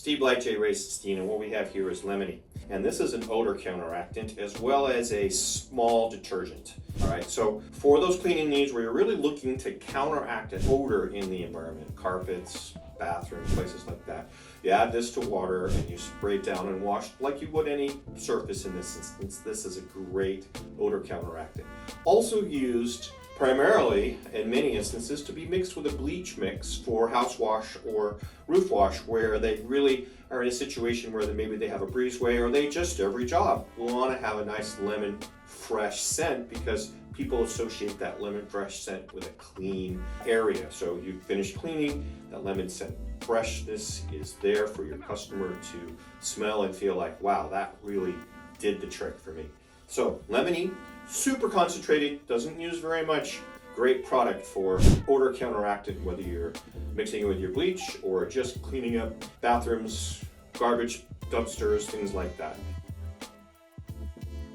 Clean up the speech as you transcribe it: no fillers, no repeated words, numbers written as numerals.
Steve Blight, J.Racenstein, and what we have here is Lemony. And this is an odor counteractant as well as a small detergent. All right, so for those cleaning needs where you're really looking to counteract an odor in the environment, carpets, bathrooms, places like that, you add this to water and you spray it down and wash like you would any surface in this instance. This is a great odor counteractant. Also used primarily, in many instances, to be mixed with a bleach mix for house wash or roof wash, where they really are in a situation where maybe they have a breezeway or they just every job will want to have a nice lemon fresh scent, because people associate that lemon fresh scent with a clean area. So you finish cleaning, that lemon scent freshness is there for your customer to smell and feel like, wow, that really did the trick for me. So Lemony, super concentrated, doesn't use very much. Great product for odor counteractant, whether you're mixing it with your bleach or just cleaning up bathrooms, garbage dumpsters, things like that.